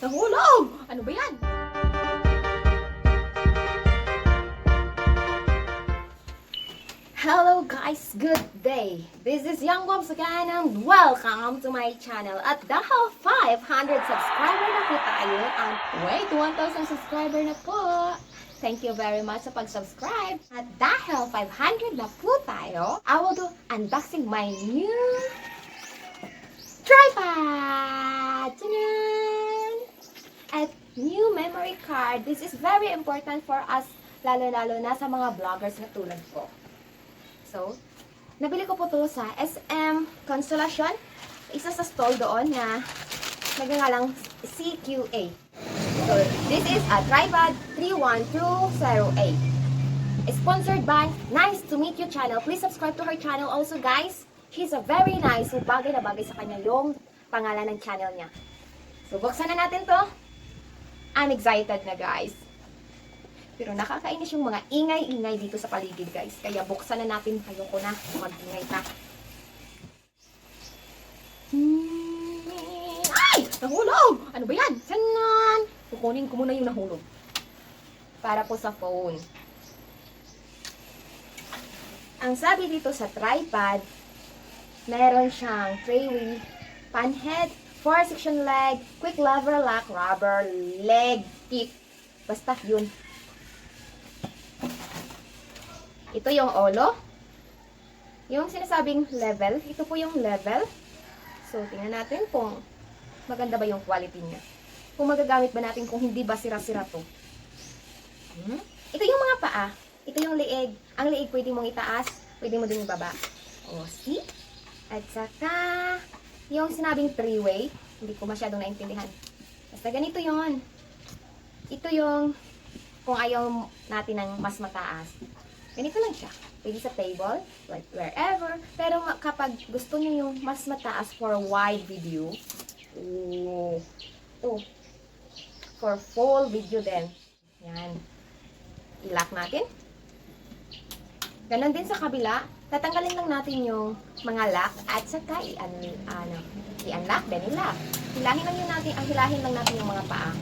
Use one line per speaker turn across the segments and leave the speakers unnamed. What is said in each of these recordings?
Nahulog! Ano ba yan? Hello guys! Good day! This is Young Gwaps again and welcome to my channel. At dahil 500 subscriber na po tayo, and wait, 1,000 subscriber na po! Thank you very much sa pag-subscribe. At dahil 500 na po tayo, I will do unboxing my new tripod! Tanan! At new memory card. This is very important for us, lalo-lalo na sa mga vloggers na tulad ko. So, nabili ko po to sa SM Consolacion. Isa sa stall doon na nagngangalang CQA. So, this is a tripod 31208. Sponsored by Nice to Meet You channel. Please subscribe to her channel also, guys. She's a very nice. So, bagay na bagay sa kanya yung pangalan ng channel niya. So, buksan na natin to. I'm excited na, guys. Pero nakakainis yung mga ingay-ingay dito sa paligid, guys. Kaya buksan na natin. Ayoko na. Mag-ingay ka. Ay! Nahulog! Ano ba yan? Sanan! Kukunin ko muna yung nahulog. Para po sa phone. Ang sabi dito sa tripod, meron siyang tray-way pan head, 4-section leg, quick lever lock, rubber leg tip. Basta yun. Ito yung olo. Yung sinasabing level. Ito po yung level. So, tingnan natin kung maganda ba yung quality niya. Kung magagamit ba natin, kung hindi ba sira-sira to. Ito yung mga paa. Ito yung leeg. Ang leeg pwede mong itaas, pwede mo din ibaba. O, see? At saka, yung sinabing three-way, hindi ko masyadong naintindihan. Basta ganito yon. Ito yung, kung ayaw natin ng mas mataas. Ganito lang siya. Pwede sa table, like wherever. Pero kapag gusto niyo yung mas mataas for wide video, for full video din. Yan. I-lock natin. Ganon din sa kabila. Tatanggalin lang natin yung mga lock at saka i-unlock, then i-lock. Hilahin lang natin yung mga paa.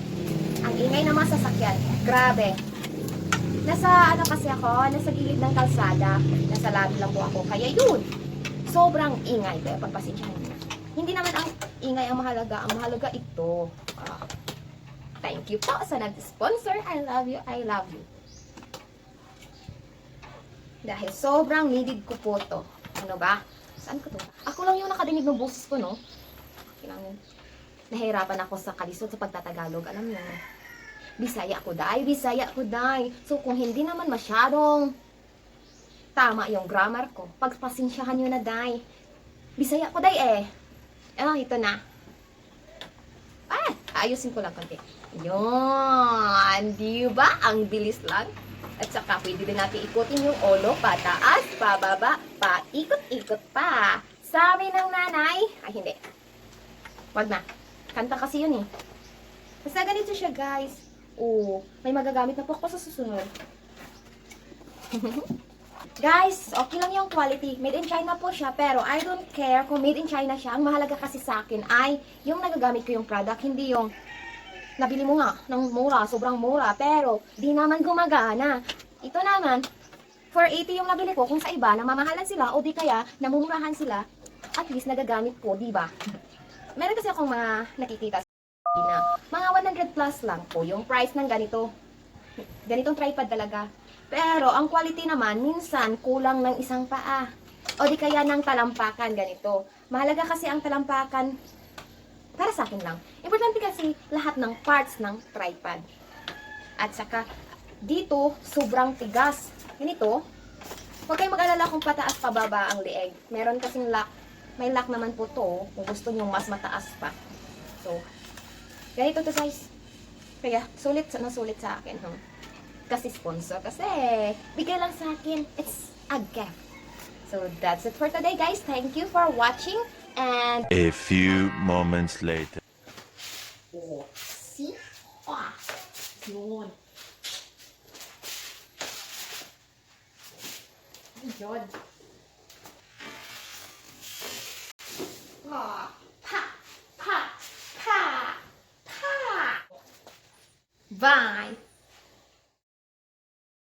Ang ingay ng mga sasakyan. Grabe. Nasa nasa gilid ng kalsada. Nasa labi lang po ako. Kaya yun. Sobrang ingay. Kaya pagpasensyahan nyo. Hindi naman ang ingay ang mahalaga. Ang mahalaga ito. Thank you po sa nag-sponsor. I love you. I love you. Dahil sobrang needed ko po to. Ano ba? Saan ko to? Ako lang yung nakadinig ng boses ko, no? Kailangan. Nahirapan ako sa kalisod sa pagtatagalog. Alam niyo, Bisaya ko, day. Bisaya ko, day. So, kung hindi naman masyadong tama yung grammar ko, pagpasensyahan nyo na, day. Bisaya ko, day, eh. Ito na. Ayusin ko lang konti. Yun. Di ba? Ang bilis lang. At saka, pwede din natin ikutin yung ulo, pataas, pababa, paikot-ikot pa. Sabi ng nanay, hindi. Wag na. Kanta kasi yun, eh. Basta ganito siya, guys. May magagamit na po ako sa susunod. Guys, okay lang yung quality. Made in China po siya, pero I don't care kung made in China siya. Ang mahalaga kasi sa akin ay yung nagagamit ko yung product, hindi yung nabili mo nga ng mura, sobrang mura, pero di naman gumagana. Ito naman, 480 yung nabili ko. Kung sa iba, namamahalan sila o di kaya namumurahan sila, at least nagagamit ko, di ba? Meron kasi akong mga nakikita na mga 100 plus lang po yung price ng ganitong tripod talaga. Pero ang quality naman minsan kulang ng isang paa o di kaya ng talampakan ganito. Mahalaga kasi ang talampakan para sa akin lang. Importante kasi lahat ng parts ng tripod. At saka dito sobrang tigas. Ganito. Huwag kayong mag-alala kung pataas pababa ang leeg. Meron kasing lock. May lock naman po to kung gusto nyo mas mataas pa. So, ganito to guys. Kaya, sulit sa akin. Kasi sponsor. Kasi, bigay lang sa akin. It's a gift. So, that's it for today, guys. Thank you for watching. And
a few moments later.
See? Yun. Yun. Pa! Pa! Pa! Pa! Bye!